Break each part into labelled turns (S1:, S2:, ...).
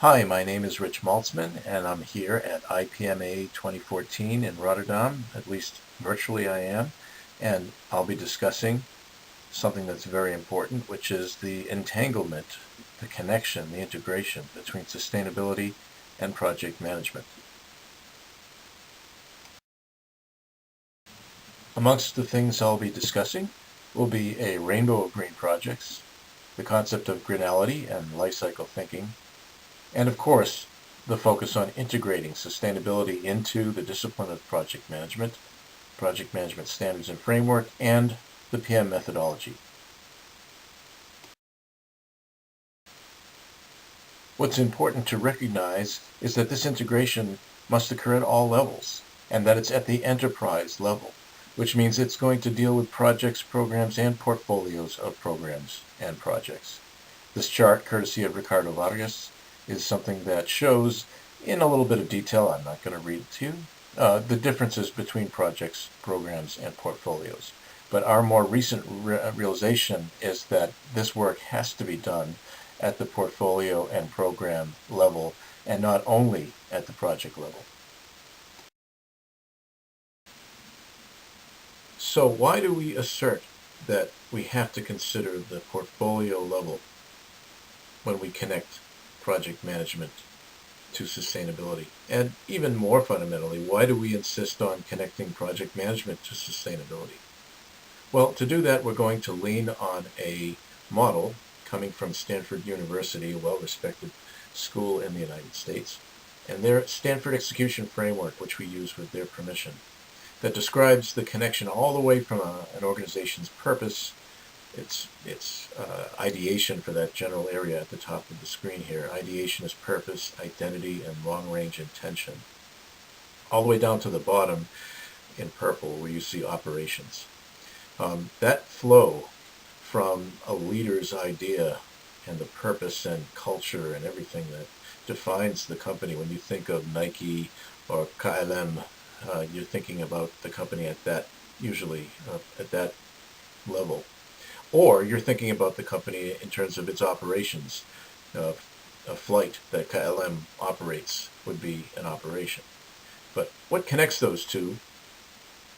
S1: Hi, my name is Rich Maltzman, and I'm here at ipma 2014 in Rotterdam. At least virtually I am. And I'll be discussing something that's very important, which is the entanglement, the connection, the integration between sustainability and project management. Amongst the things I'll be discussing will be a rainbow of green projects, the concept of greenality and life cycle thinking, and of course, the focus on integrating sustainability into the discipline of project management standards and framework, and the PM methodology. What's important to recognize is that this integration must occur at all levels, and that it's at the enterprise level, which means it's going to deal with projects, programs, and portfolios of programs and projects. This chart, courtesy of Ricardo Vargas, is something that shows in a little bit of detail, I'm not going to read it to you, the differences between projects, programs, and portfolios. But our more recent realization is that this work has to be done at the portfolio and program level and not only at the project level. So why do we assert that we have to consider the portfolio level when we connect project management to sustainability? And even more fundamentally, why do we insist on connecting project management to sustainability? Well, to do that, we're going to lean on a model coming from Stanford University, a well-respected school in the United States, and their Stanford Execution Framework, which we use with their permission, that describes the connection all the way from an organization's purpose, its ideation for that general area at the top of the screen here. Ideation is purpose, identity, and long-range intention. All the way down to the bottom in purple where you see operations. That flow from a leader's idea and the purpose and culture and everything that defines the company. When you think of Nike or KLM, you're thinking about the company at that, usually at that level. Or you're thinking about the company in terms of its operations. A flight that KLM operates would be an operation. But what connects those two?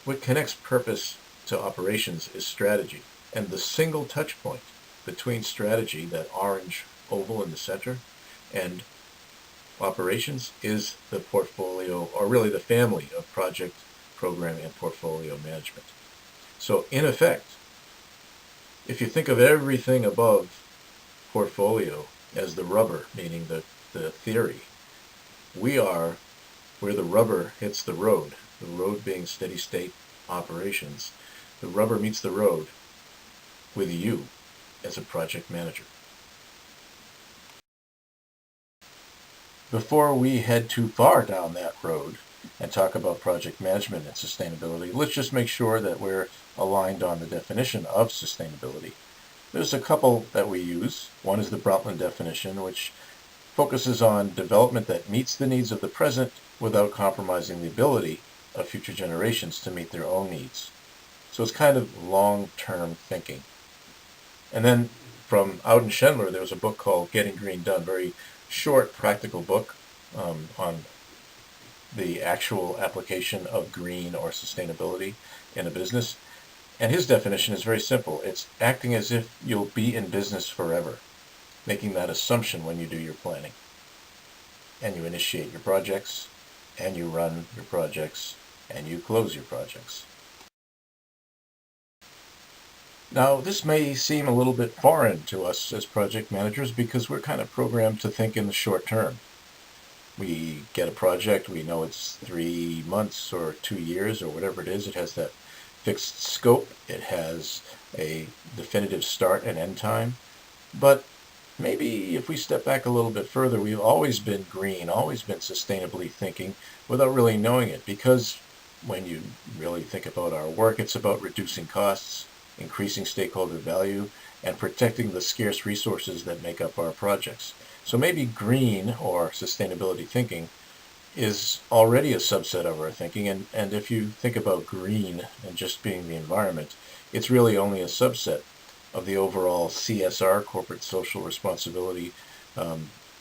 S1: What connects purpose to operations is strategy. And the single touch point between strategy, that orange oval in the center, and operations is the portfolio, or really the family of project, program, and portfolio management. So in effect, if you think of everything above portfolio as the rubber, meaning the theory, we are where the rubber hits the road being steady state operations. The rubber meets the road with you as a project manager. Before we head too far down that road and talk about project management and sustainability, let's just make sure that we're aligned on the definition of sustainability. There's a couple that we use. One is the Brundtland definition, which focuses on development that meets the needs of the present without compromising the ability of future generations to meet their own needs. So it's kind of long-term thinking. And then from Auden Schendler, there was a book called Getting Green Done, very short, practical book on the actual application of green or sustainability in a business. And his definition is very simple. It's acting as if you'll be in business forever, making that assumption when you do your planning. And you initiate your projects, and you run your projects, and you close your projects. Now, this may seem a little bit foreign to us as project managers because we're kind of programmed to think in the short term. We get a project, we know it's 3 months or 2 years or whatever it is. It has that fixed scope. It has a definitive start and end time. But maybe if we step back a little bit further, we've always been green, always been sustainably thinking without really knowing it, because when you really think about our work, it's about reducing costs, increasing stakeholder value, and protecting the scarce resources that make up our projects. So maybe green or sustainability thinking is already a subset of our thinking, and if you think about green and just being the environment, it's really only a subset of the overall CSR, corporate social responsibility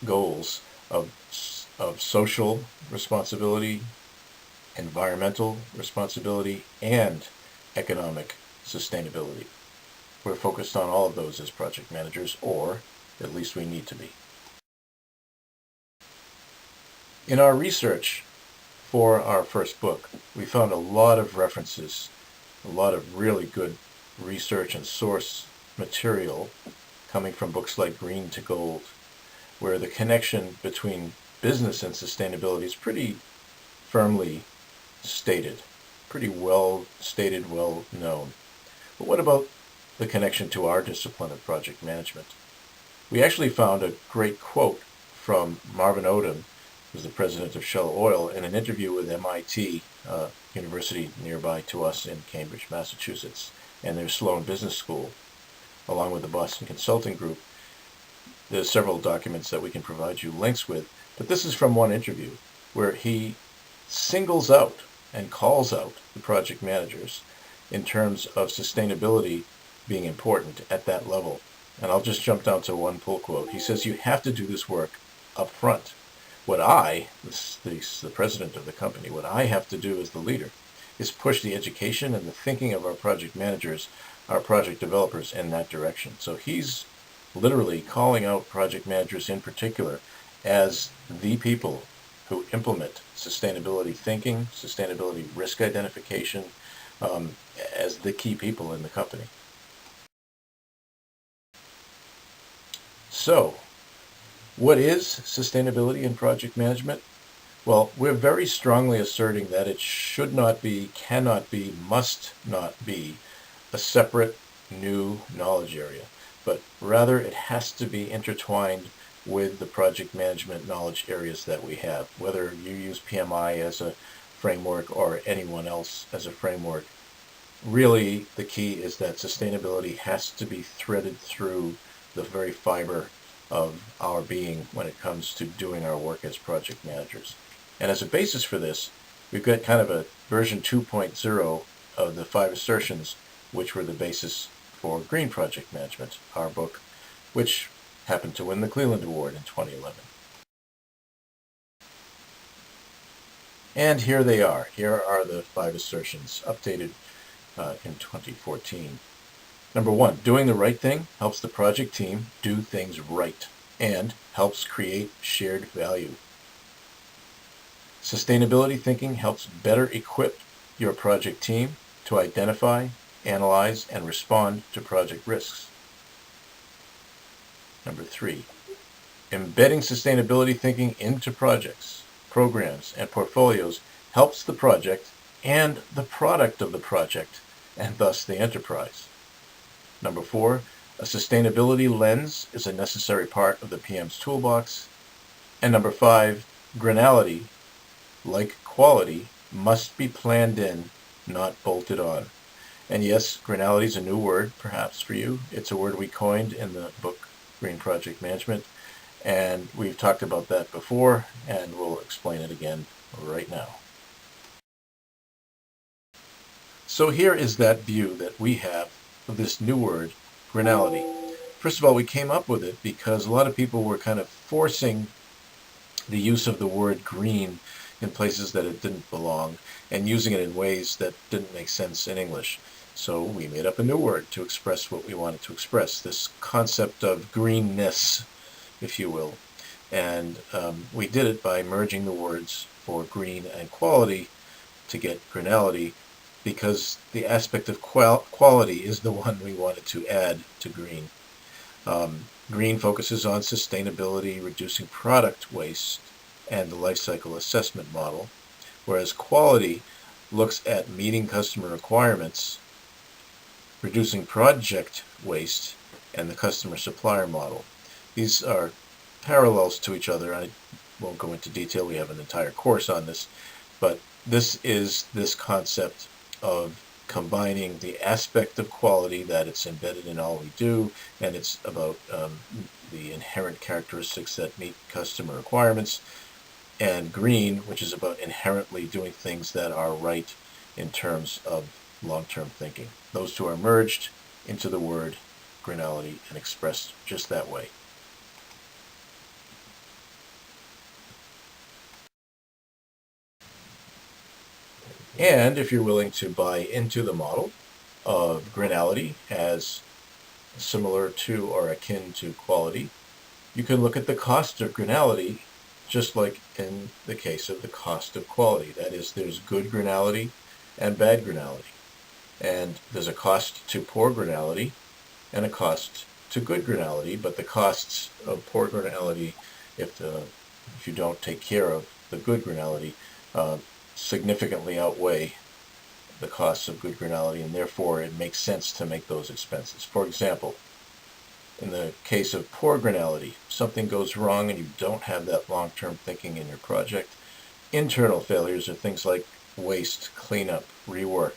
S1: goals of social responsibility, environmental responsibility, and economic sustainability. We're focused on all of those as project managers, or at least we need to be. In our research for our first book, we found a lot of references, a lot of really good research and source material coming from books like Green to Gold, where the connection between business and sustainability is pretty firmly stated, pretty well stated, well known. But what about the connection to our discipline of project management? We actually found a great quote from Marvin Odom, who's the president of Shell Oil, in an interview with MIT, university nearby to us in Cambridge, Massachusetts, and their Sloan Business School, along with the Boston Consulting Group. There's several documents that we can provide you links with, but this is from one interview where he singles out and calls out the project managers in terms of sustainability being important at that level. And I'll just jump down to one pull quote. He says, "You have to do this work up front. What the president of the company, what I have to do as the leader is push the education and the thinking of our project managers, our project developers in that direction." So he's literally calling out project managers in particular as the people who implement sustainability thinking, sustainability risk identification, as the key people in the company. So, what is sustainability in project management? Well, we're very strongly asserting that it should not be, cannot be, must not be a separate new knowledge area, but rather it has to be intertwined with the project management knowledge areas that we have. Whether you use PMI as a framework or anyone else as a framework, really the key is that sustainability has to be threaded through the very fiber of our being when it comes to doing our work as project managers. And as a basis for this, we've got kind of a version 2.0 of the 5 assertions, which were the basis for Green Project Management, our book, which happened to win the Cleland Award in 2011. And here they are. Here are the 5 assertions, updated in 2014. Number 1, doing the right thing helps the project team do things right and helps create shared value. Sustainability thinking helps better equip your project team to identify, analyze, and respond to project risks. Number 3, embedding sustainability thinking into projects, programs, and portfolios helps the project and the product of the project, and thus the enterprise. Number 4, a sustainability lens is a necessary part of the PM's toolbox. And number 5, granality, like quality, must be planned in, not bolted on. And yes, granality is a new word, perhaps, for you. It's a word we coined in the book Green Project Management, and we've talked about that before, and we'll explain it again right now. So here is that view that we have of this new word, granality. First of all, we came up with it because a lot of people were kind of forcing the use of the word green in places that it didn't belong and using it in ways that didn't make sense in English. So we made up a new word to express what we wanted to express, this concept of greenness, if you will. And we did it by merging the words for green and quality to get granality, because the aspect of quality is the one we wanted to add to green. Green focuses on sustainability, reducing product waste, and the life cycle assessment model, whereas quality looks at meeting customer requirements, reducing project waste, and the customer supplier model. These are parallels to each other. I won't go into detail. We have an entire course on this, but this is this concept of combining the aspect of quality that it's embedded in all we do, and it's about the inherent characteristics that meet customer requirements, and green, which is about inherently doing things that are right in terms of long-term thinking. Those two are merged into the word granality and expressed just that way. And if you're willing to buy into the model of grinality as similar to or akin to quality, you can look at the cost of grinality just like in the case of the cost of quality. That is, there's good grinality and bad grinality. And there's a cost to poor grinality and a cost to good grinality, but the costs of poor grinality, if you don't take care of the good grinality, significantly outweigh the costs of good grinality, and therefore it makes sense to make those expenses. For example, in the case of poor grinality, something goes wrong and you don't have that long-term thinking in your project. Internal failures are things like waste, cleanup, rework,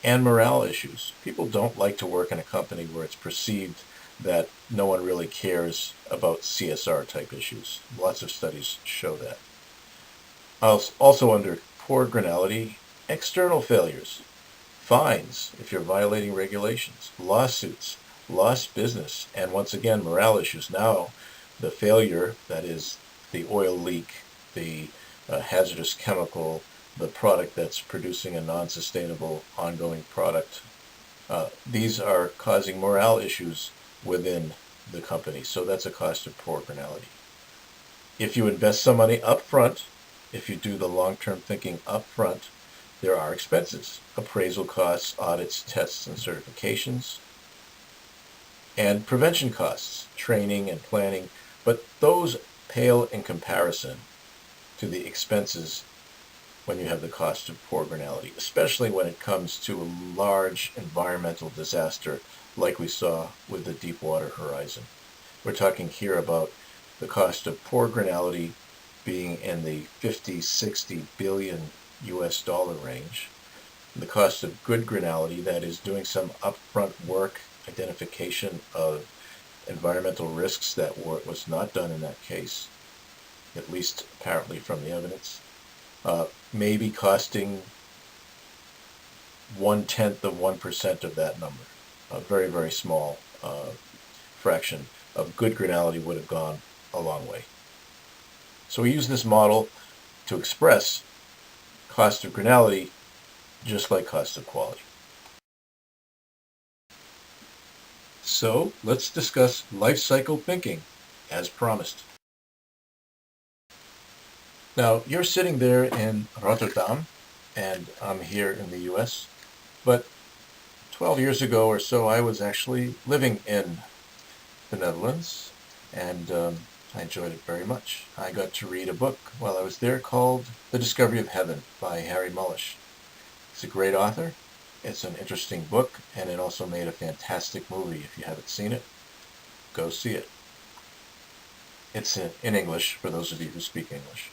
S1: and morale issues. People don't like to work in a company where it's perceived that no one really cares about CSR type issues. Lots of studies show that. Also under poor grinality, external failures, fines if you're violating regulations, lawsuits, lost business, and once again, morale issues. Now, the failure, that is the oil leak, the hazardous chemical, the product that's producing a non-sustainable ongoing product, these are causing morale issues within the company. So that's a cost of poor grinality. If you invest some money up front, if you do the long-term thinking up front, there are expenses, appraisal costs, audits, tests, and certifications, and prevention costs, training and planning, but those pale in comparison to the expenses when you have the cost of poor grinality, especially when it comes to a large environmental disaster like we saw with the Deepwater Horizon. We're talking here about the cost of poor grinality being in the 50, 60 billion US dollar range. The cost of good grinality, that is doing some upfront work, identification of environmental risks that was not done in that case, at least apparently from the evidence, may be costing 1/10 of 1% of that number. A very, very small fraction of good grinality would have gone a long way. So we use this model to express cost of grinality just like cost of quality. So let's discuss life cycle thinking as promised. Now, you're sitting there in Rotterdam, and I'm here in the US, but 12 years ago or so, I was actually living in the Netherlands, and I enjoyed it very much. I got to read a book while I was there called The Discovery of Heaven by Harry Mullish. He's a great author. It's an interesting book, and it also made a fantastic movie. If you haven't seen it, go see it. It's in English, for those of you who speak English.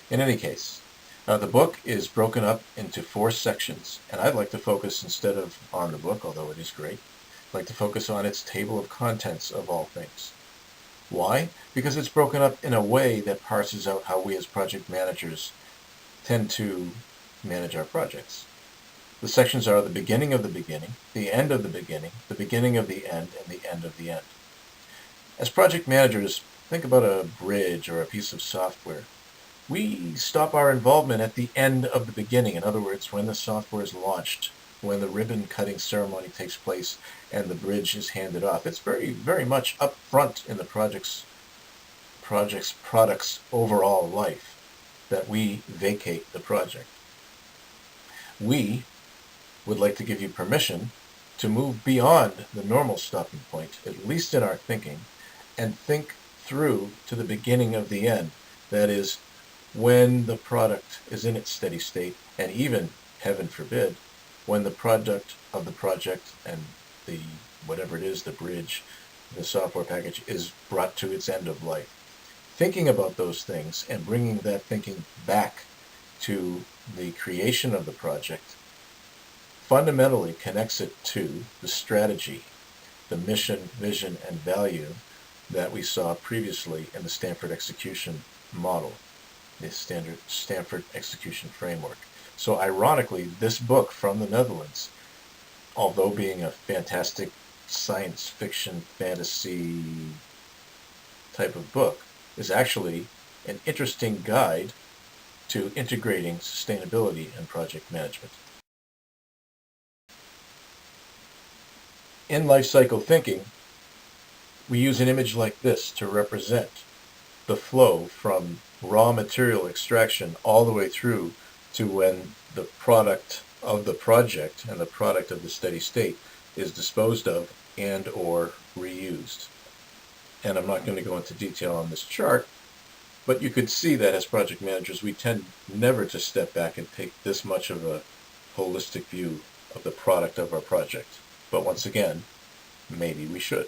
S1: In any case, the book is broken up into 4 sections, and I'd like to focus, instead of on the book, although it is great, I'd like to focus on its table of contents of all things. Why? Because it's broken up in a way that parses out how we as project managers tend to manage our projects. The sections are the beginning of the beginning, the end of the beginning of the end, and the end of the end. As project managers, think about a bridge or a piece of software. We stop our involvement at the end of the beginning. In other words, when the software is launched, when the ribbon cutting ceremony takes place and the bridge is handed off. It's very, very much up front in the product's overall life that we vacate the project. We would like to give you permission to move beyond the normal stopping point, at least in our thinking, and think through to the beginning of the end. That is, when the product is in its steady state, and even, heaven forbid, when the product of the project and the whatever it is, the bridge, the software package, is brought to its end of life. Thinking about those things and bringing that thinking back to the creation of the project fundamentally connects it to the strategy, the mission, vision, and value that we saw previously in the Stanford execution model, the standard Stanford execution framework. So ironically, this book from the Netherlands, although being a fantastic science fiction fantasy type of book, is actually an interesting guide to integrating sustainability and project management. In life cycle thinking, we use an image like this to represent the flow from raw material extraction all the way through to when the product of the project and the product of the steady state is disposed of and or reused. And I'm not going to go into detail on this chart, but you could see that as project managers, we tend never to step back and take this much of a holistic view of the product of our project. But once again, maybe we should.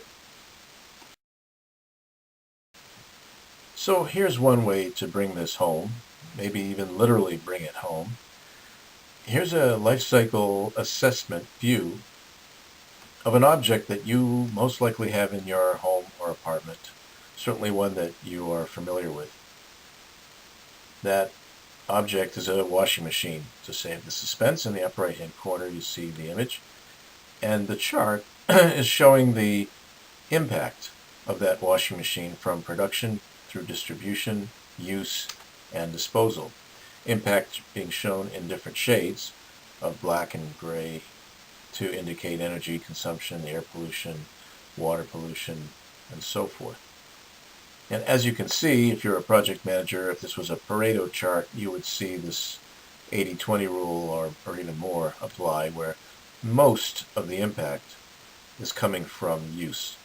S1: So here's one way to bring this home, maybe even literally bring it home. Here's a life cycle assessment view of an object that you most likely have in your home or apartment, certainly one that you are familiar with. That object is a washing machine. To save the suspense, in the upper right hand corner you see the image, and the chart is showing the impact of that washing machine from production through distribution, use, and disposal. Impact being shown in different shades of black and gray to indicate energy consumption, air pollution, water pollution, and so forth. And as you can see, if you're a project manager, if this was a Pareto chart, you would see this 80-20 rule or even more apply, where most of the impact is coming from use.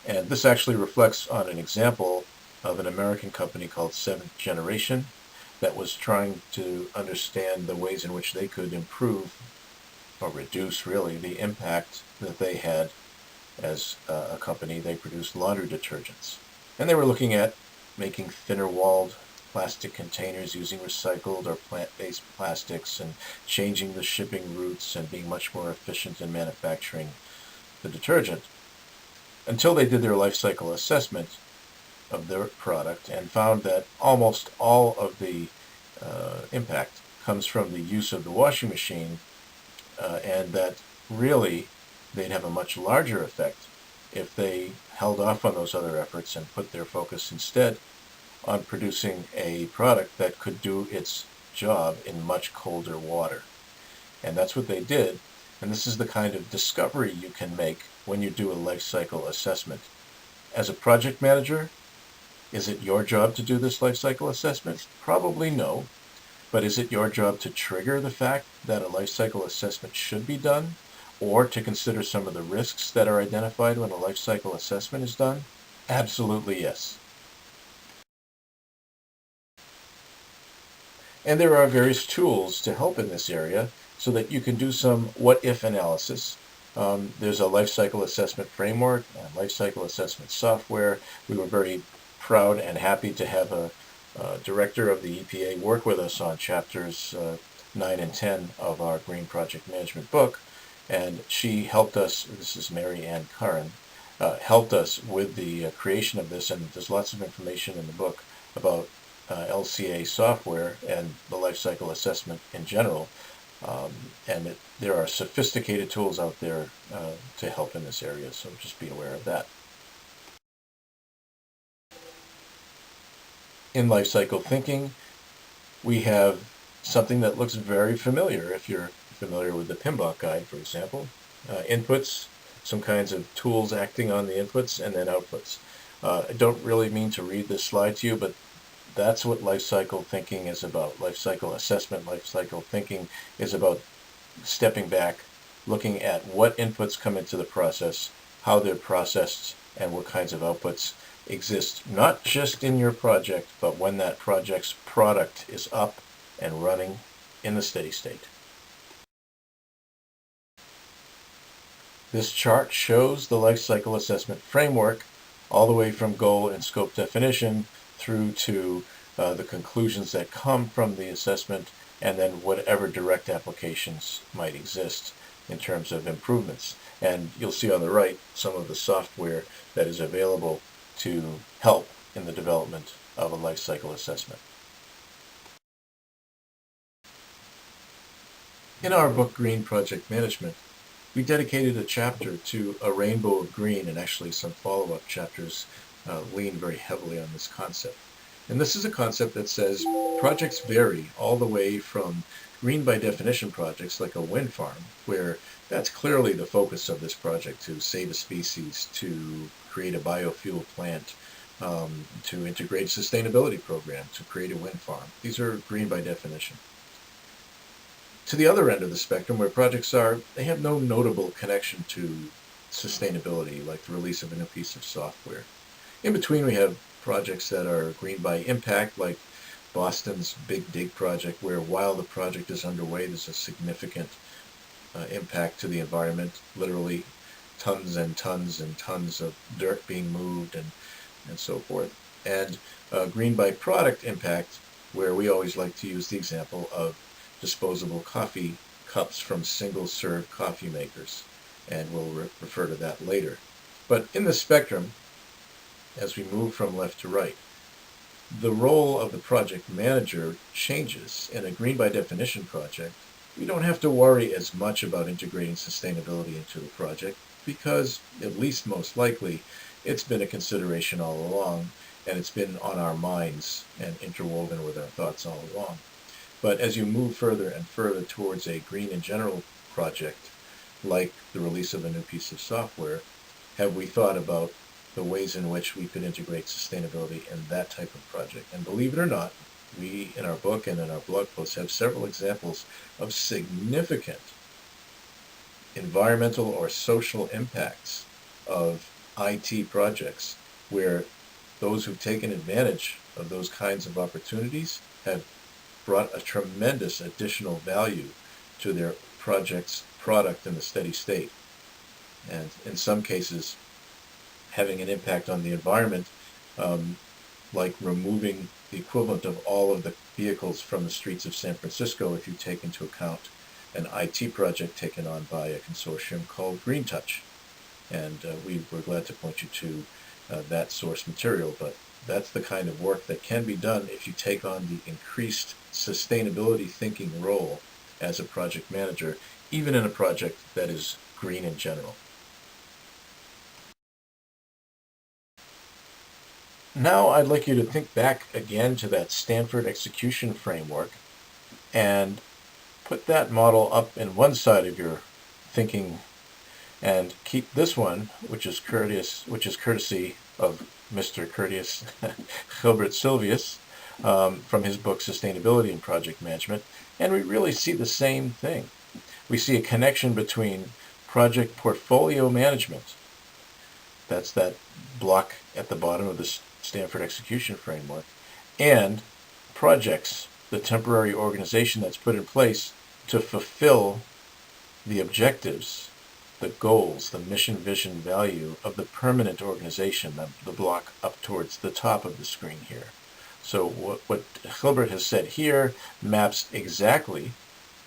S1: And this actually reflects on an example of an American company called Seventh Generation that was trying to understand the ways in which they could improve or reduce, really, the impact that they had as a company. They produced laundry detergents. And they were looking at making thinner-walled plastic containers using recycled or plant-based plastics and changing the shipping routes and being much more efficient in manufacturing the detergent, until they did their life cycle assessment of their product and found that almost all of the impact comes from the use of the washing machine, and that really they'd have a much larger effect if they held off on those other efforts and put their focus instead on producing a product that could do its job in much colder water. And that's what they did. And this is the kind of discovery you can make when you do a life cycle assessment. As a project manager, is it your job to do this life cycle assessment? Probably no. But is it your job to trigger the fact that a life cycle assessment should be done, or to consider some of the risks that are identified when a life cycle assessment is done? Absolutely yes. And there are various tools to help in this area so that you can do some what-if analysis. There's a life cycle assessment framework and life cycle assessment software. We were very proud and happy to have a director of the EPA work with us on chapters 9 and 10 of our Green Project Management book, and she helped us. This is Mary Ann Curran, helped us with the creation of this, and there's lots of information in the book about LCA software and the life cycle assessment in general, and there are sophisticated tools out there to help in this area, so just be aware of that. In life cycle thinking, we have something that looks very familiar if you're familiar with the PMBOK guide, for example. Inputs, some kinds of tools acting on the inputs, and then outputs. I don't really mean to read this slide to you, but that's what life cycle thinking is about. Life cycle assessment, life cycle thinking is about stepping back, looking at what inputs come into the process, how they're processed, and what kinds of outputs exist, not just in your project, but when that project's product is up and running in the steady state. This chart shows the life cycle assessment framework all the way from goal and scope definition through to the conclusions that come from the assessment, and then whatever direct applications might exist in terms of improvements. And you'll see on the right some of the software that is available to help in the development of a life cycle assessment. In our book, Green Project Management, we dedicated a chapter to a rainbow of green, and actually some follow-up chapters lean very heavily on this concept. And this is a concept that says projects vary all the way from green by definition projects like a wind farm, where that's clearly the focus of this project, to save a species, to create a biofuel plant, to integrate a sustainability program, to create a wind farm. These are green by definition. To the other end of the spectrum, where projects they have no notable connection to sustainability, like the release of a new piece of software. In between, we have projects that are green by impact, like Boston's Big Dig project, where while the project is underway, there's a significant impact to the environment, literally tons and tons and tons of dirt being moved and so forth. And green by product impact, where we always like to use the example of disposable coffee cups from single-serve coffee makers, and we'll refer to that later. But in the spectrum, as we move from left to right, the role of the project manager changes. In a green by definition project, we don't have to worry as much about integrating sustainability into the project because, at least most likely, it's been a consideration all along, and it's been on our minds and interwoven with our thoughts all along. But as you move further and further towards a green in general project, like the release of a new piece of software, have we thought about the ways in which we could integrate sustainability in that type of project? And believe it or not, we, in our book and in our blog posts, have several examples of significant environmental or social impacts of IT projects, where those who've taken advantage of those kinds of opportunities have brought a tremendous additional value to their project's product in the steady state. And in some cases, having an impact on the environment, like removing the equivalent of all of the vehicles from the streets of San Francisco, if you take into account an IT project taken on by a consortium called Green Touch. And we were glad to point you to that source material, but that's the kind of work that can be done if you take on the increased sustainability thinking role as a project manager, even in a project that is green in general. Now I'd like you to think back again to that Stanford execution framework and put that model up in one side of your thinking, and keep this one, which is courtesy of Mr. Curtius Gilbert Silvius, from his book Sustainability in Project Management, and we really see the same thing. We see a connection between project portfolio management, that's that block at the bottom of the Stanford execution framework, and projects, the temporary organization that's put in place to fulfill the objectives, the goals, the mission, vision, value of the permanent organization, the block up towards the top of the screen here. So what Hilbert has said here maps exactly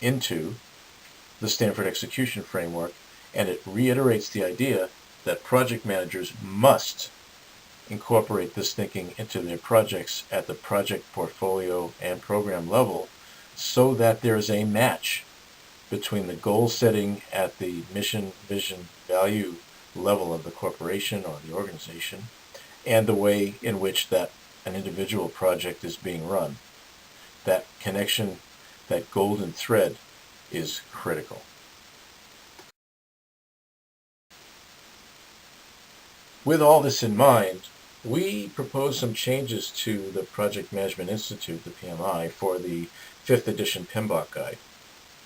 S1: into the Stanford execution framework, and it reiterates the idea that project managers must incorporate this thinking into their projects at the project portfolio and program level, so that there is a match between the goal setting at the mission, vision, value level of the corporation or the organization and the way in which that an individual project is being run. That connection, that golden thread, is critical. With all this in mind, we propose some changes to the Project Management Institute, the PMI, for the 5th edition PMBOK guide.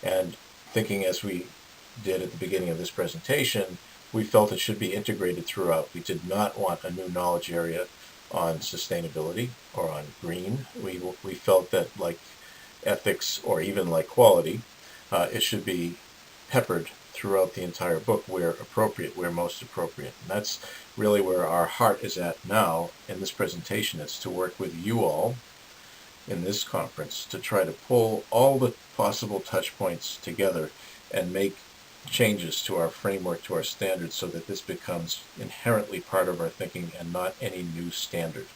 S1: And thinking as we did at the beginning of this presentation, we felt it should be integrated throughout. We did not want a new knowledge area on sustainability or on green. We felt that, like ethics or even like quality, it should be peppered throughout the entire book where appropriate, where most appropriate. And that's really where our heart is at now in this presentation. It's to work with you all in this conference to try to pull all the possible touch points together and make changes to our framework, to our standards, so that this becomes inherently part of our thinking and not any new standard.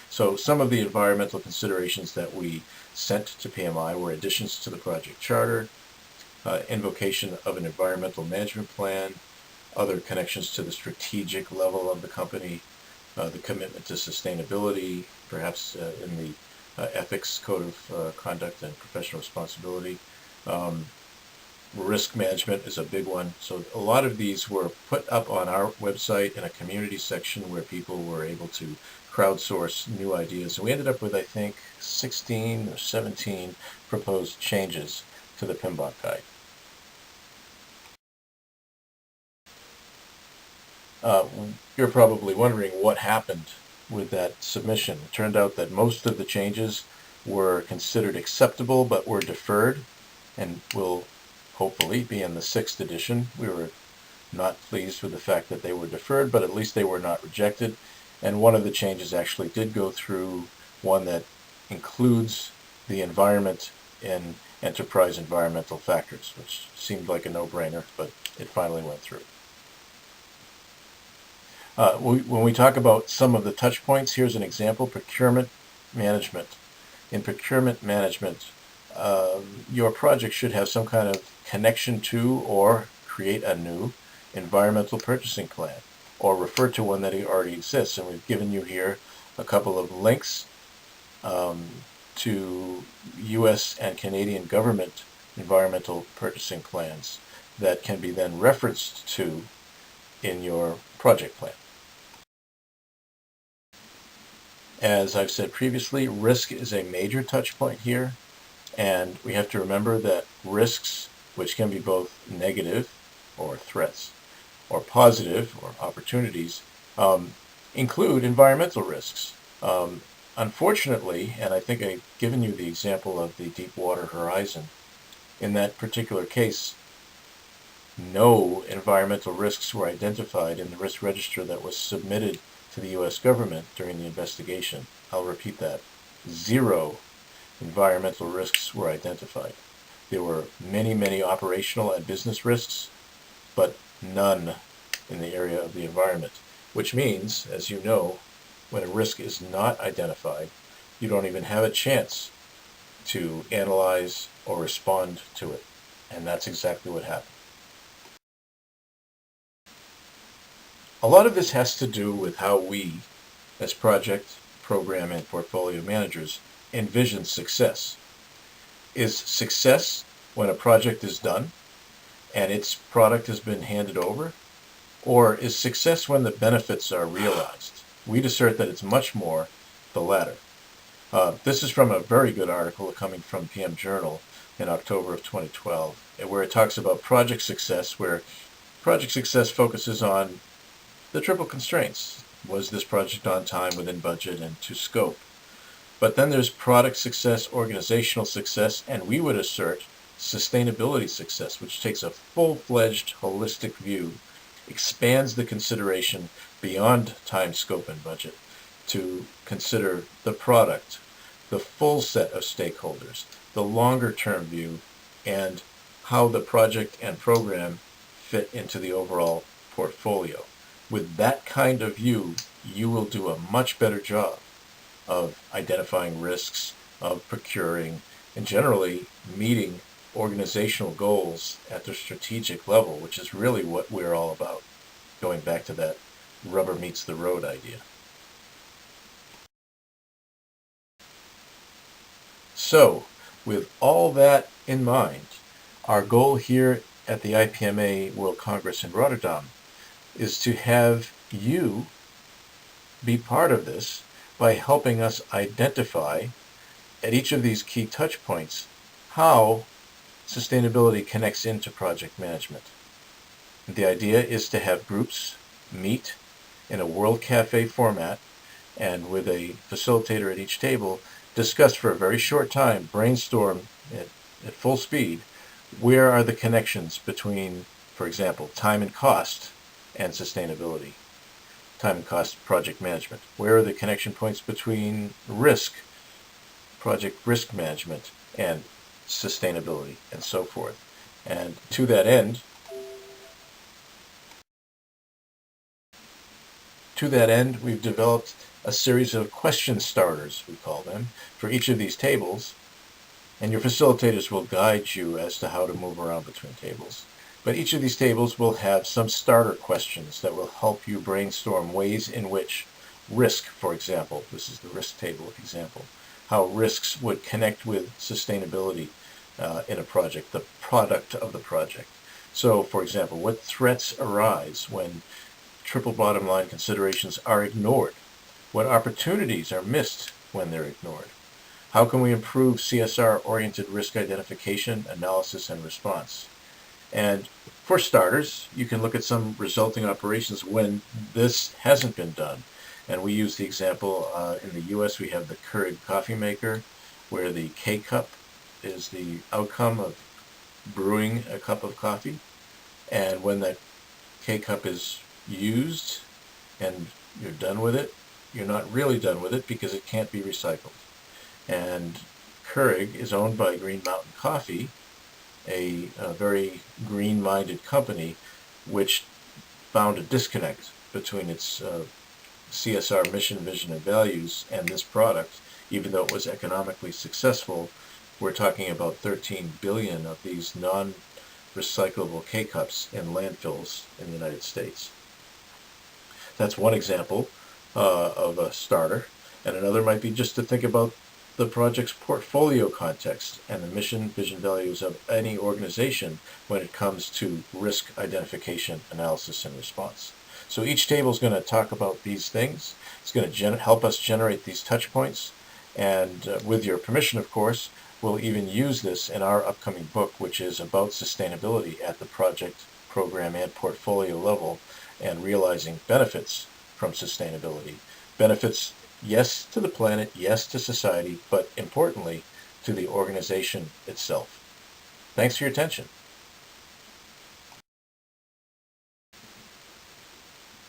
S1: So some of the environmental considerations that we sent to PMI were additions to the project charter, invocation of an environmental management plan, other connections to the strategic level of the company, the commitment to sustainability, perhaps in the ethics code of conduct and professional responsibility. Risk management is a big one. So a lot of these were put up on our website in a community section where people were able to crowdsource new ideas. And we ended up with, I think, 16 or 17 proposed changes to the PMBOK guide. You're probably wondering what happened with that submission. It turned out that most of the changes were considered acceptable but were deferred and will hopefully be in the 6th edition. We were not pleased with the fact that they were deferred, but at least they were not rejected. And one of the changes actually did go through, one that includes the environment in enterprise environmental factors, which seemed like a no-brainer, but it finally went through. When we talk about some of the touch points, here's an example: procurement management. In procurement management, your project should have some kind of connection to or create a new environmental purchasing plan, or refer to one that already exists. And we've given you here a couple of links to U.S. and Canadian government environmental purchasing plans that can be then referenced to in your project plan. As I've said previously, risk is a major touch point here, and we have to remember that risks, which can be both negative or threats, or positive or opportunities, include environmental risks. Unfortunately, and I think I've given you the example of the Deepwater Horizon, in that particular case, no environmental risks were identified in the risk register that was submitted to the U.S. government during the investigation. I'll repeat that. 0 environmental risks were identified. There were many, many operational and business risks, but none in the area of the environment, which means, as you know, when a risk is not identified, you don't even have a chance to analyze or respond to it. And that's exactly what happened. A lot of this has to do with how we, as project, program, and portfolio managers, envision success. Is success when a project is done and its product has been handed over? Or is success when the benefits are realized? We'd assert that it's much more the latter. This is from a very good article coming from PM Journal in October of 2012, where it talks about project success, where project success focuses on the triple constraints. Was this project on time, within budget, and to scope? But then there's product success, organizational success, and we would assert sustainability success, which takes a full-fledged, holistic view, expands the consideration beyond time, scope, and budget to consider the product, the full set of stakeholders, the longer-term view, and how the project and program fit into the overall portfolio. With that kind of view, you will do a much better job of identifying risks, of procuring, and generally meeting organizational goals at the strategic level, which is really what we're all about, going back to that rubber meets the road idea. So, with all that in mind, our goal here at the IPMA World Congress in Rotterdam is to have you be part of this by helping us identify at each of these key touch points how sustainability connects into project management. The idea is to have groups meet in a World Cafe format and with a facilitator at each table, discuss for a very short time, brainstorm at full speed, where are the connections between, for example, time and cost and sustainability, time and cost project management. Where are the connection points between risk, project risk management, and sustainability, and so forth. And to that end, we've developed a series of question starters, we call them, for each of these tables, and your facilitators will guide you as to how to move around between tables. But each of these tables will have some starter questions that will help you brainstorm ways in which risk, for example. This is the risk table example. How risks would connect with sustainability in a project, the product of the project. So, for example, what threats arise when triple bottom line considerations are ignored? What opportunities are missed when they're ignored? How can we improve CSR-oriented risk identification, analysis, and response? And for starters, you can look at some resulting operations when this hasn't been done. And we use the example in the US, we have the Keurig coffee maker, where the K-cup is the outcome of brewing a cup of coffee. And when that K-cup is used and you're done with it, you're not really done with it because it can't be recycled. And Keurig is owned by Green Mountain Coffee, a very green-minded company, which found a disconnect between its CSR mission, vision, and values and this product. Even though it was economically successful, we're talking about 13 billion of these non-recyclable K-cups in landfills in the United States. That's one example of a starter. And another might be just to think about the project's portfolio context and the mission, vision, values of any organization when it comes to risk identification, analysis, and response. So each table is going to talk about these things. It's going to help us generate these touch points. And with your permission, of course, we'll even use this in our upcoming book, which is about sustainability at the project, program, and portfolio level, and realizing benefits from sustainability. Benefits, yes, to the planet, yes, to society, but importantly, to the organization itself. Thanks for your attention.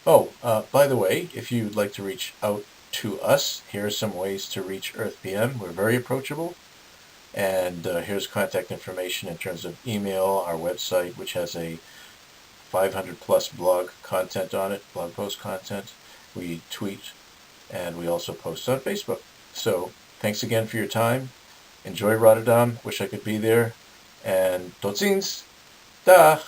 S1: Oh, by the way, if you'd like to reach out to us, here are some ways to reach EarthPM. We're very approachable. And here's contact information in terms of email, our website, which has a 500 plus blog content on it, blog post content. We tweet, and we also post on Facebook. So thanks again for your time. Enjoy Rotterdam. Wish I could be there. And tot ziens. Dag.